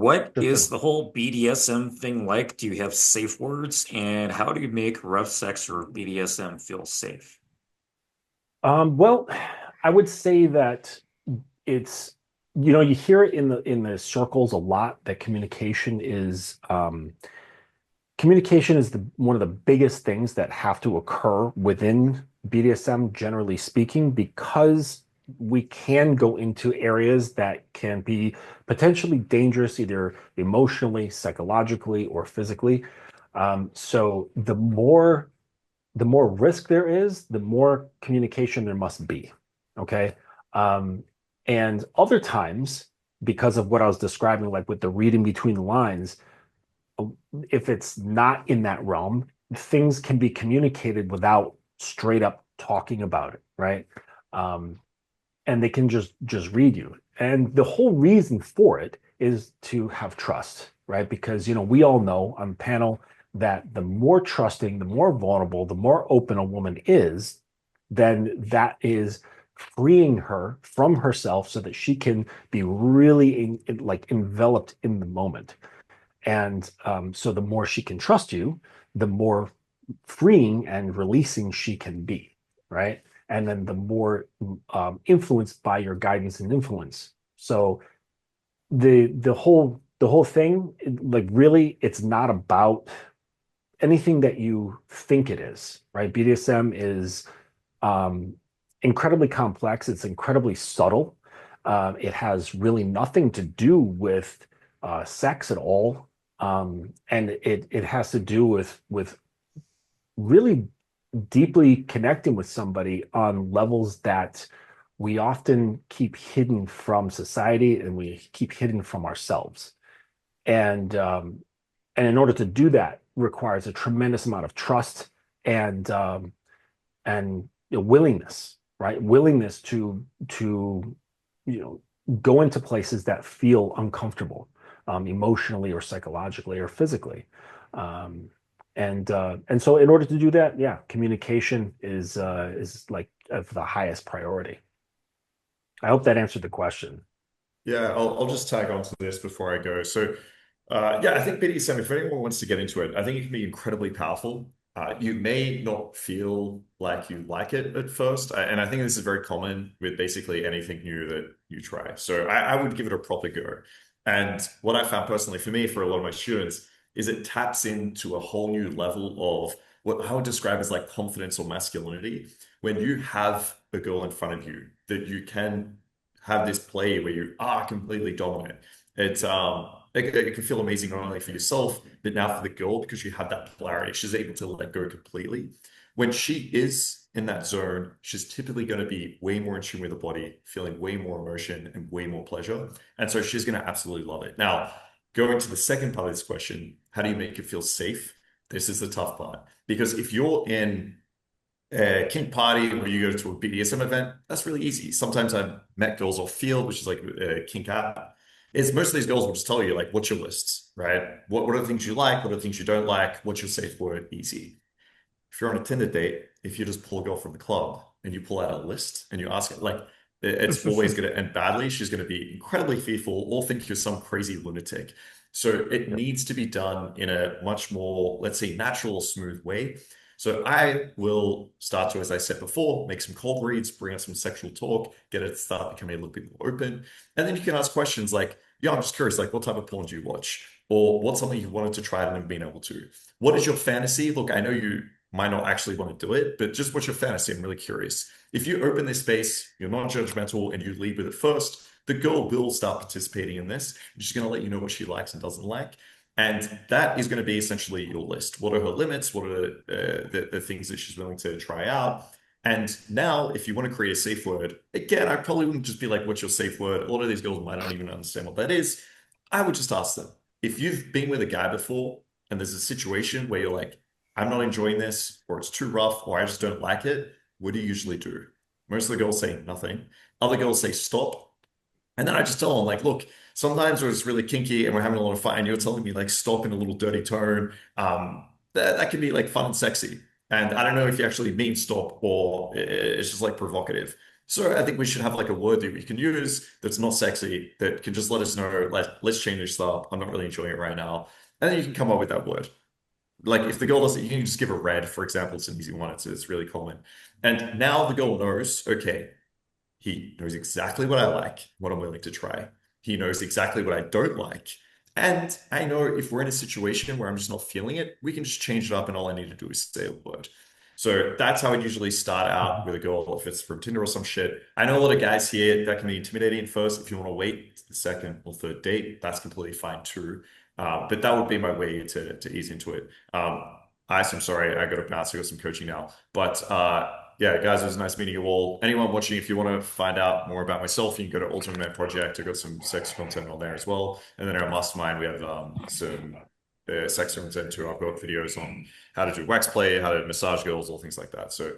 what Sure is thing. the whole BDSM thing like? Do you have safe words? And how do you make rough sex or BDSM feel safe? Well, I would say that it's you hear it in the circles a lot that communication is one of the biggest things that have to occur within BDSM, generally speaking, because we can go into areas that can be potentially dangerous, either emotionally, psychologically, or physically. So the more risk there is, the more communication there must be. Okay. Um, and other times, because of what I was describing, like with the reading between the lines, if it's not in that realm, things can be communicated without straight up talking about it, right? Um, and they can just read you. And the whole reason for it is to have trust, right? Because we all know on the panel that the more trusting, the more vulnerable, the more open a woman is, then that is freeing her from herself so that she can be really like enveloped in the moment. And so the more she can trust you, the more freeing and releasing she can be, right? And then the more influenced by your guidance and influence. So the whole thing, like really, it's not about anything that you think it is, right? BDSM is um, incredibly complex. It's incredibly subtle. It has really nothing to do with sex at all, and it has to do with really deeply connecting with somebody on levels that we often keep hidden from society and we keep hidden from ourselves. And and in order to do that requires a tremendous amount of trust and willingness, right? Willingness to you know go into places that feel uncomfortable, emotionally or psychologically or physically. Um, and so in order to do that, yeah, communication is like of the highest priority. I hope that answered the question. Yeah, I'll just tag on to this before I go. So, yeah, I think BDSM, if anyone wants to get into it, I think it can be incredibly powerful. You may not feel like you like it at first, and I think this is very common with basically anything new that you try. So, I would give it a proper go. And what I found personally for me, for a lot of my students, is it taps into a whole new level of what I would describe as like confidence or masculinity. When you have a girl in front of you that you can have this play where you are completely dominant. It can feel amazing not only for yourself, but now for the girl because you have that polarity. She's able to let go completely. When she is in that zone, she's typically going to be way more in tune with the body, feeling way more emotion and way more pleasure. And so she's going to absolutely love it. Now, going to the second part of this question, how do you make it feel safe? This is the tough part. Because if you're in kink party where you go to a BDSM event, that's really easy. Sometimes I've met girls off field, which is like a kink app. It's most of these girls will just tell you like, what's your lists, right? What are the things you like? What are the things you don't like? What's your safe word? Easy. If you're on a Tinder date, if you just pull a girl from the club and you pull out a list and you ask her, like, it's always going to end badly. She's going to be incredibly fearful or think you're some crazy lunatic. So it Yep. needs to be done in a much more, let's say, natural, smooth way. So I will start to, as I said before, make some cold reads, bring up some sexual talk, get it to start becoming a little bit more open. And then you can ask questions like, yeah, I'm just curious, like, what type of porn do you watch? Or what's something you wanted to try and never been able to? What is your fantasy? Look, I know you might not actually want to do it, but just what's your fantasy? I'm really curious. If you open this space, you're non-judgmental, and you lead with it first, the girl will start participating in this. She's going to let you know what she likes and doesn't like. And that is going to be essentially your list. What are her limits? What are the things that she's willing to try out? And now, if you want to create a safe word, again, I probably wouldn't just be like, what's your safe word? A lot of these girls might not even understand what that is. I would just ask them. If you've been with a guy before and there's a situation where you're like, I'm not enjoying this, or it's too rough, or I just don't like it, what do you usually do? Most of the girls say nothing. Other girls say stop. And then I just tell them, like, look, sometimes it's really kinky and we're having a lot of fun, and you're telling me, like, stop in a little dirty tone. That can be like fun and sexy. And I don't know if you actually mean stop or it's just like provocative. So I think we should have like a word that we can use that's not sexy, that can just let us know, like, let's change this up. I'm not really enjoying it right now. And then you can come up with that word. Like if the girl doesn't, you can just give a red, for example. It's an easy one. It's really common. And now the girl knows, okay, he knows exactly what I like, what I'm willing to try. He knows exactly what I don't like. And I know if we're in a situation where I'm just not feeling it, we can just change it up and all I need to do is say a word. So that's how I usually start out with a girl if it's from Tinder or some shit. I know a lot of guys here that can be intimidating at first. If you want to wait the second or third date, that's completely fine too. But that would be my way to ease into it. I'm sorry, I got to bounce. I got some coaching now. But yeah, guys, it was nice meeting you all. Anyone watching, if you want to find out more about myself, you can go to Ultimate Man Project. I got some sex content on there as well. And then our mastermind, we have some sex content too. I've got videos on how to do wax play, how to massage girls, all things like that. So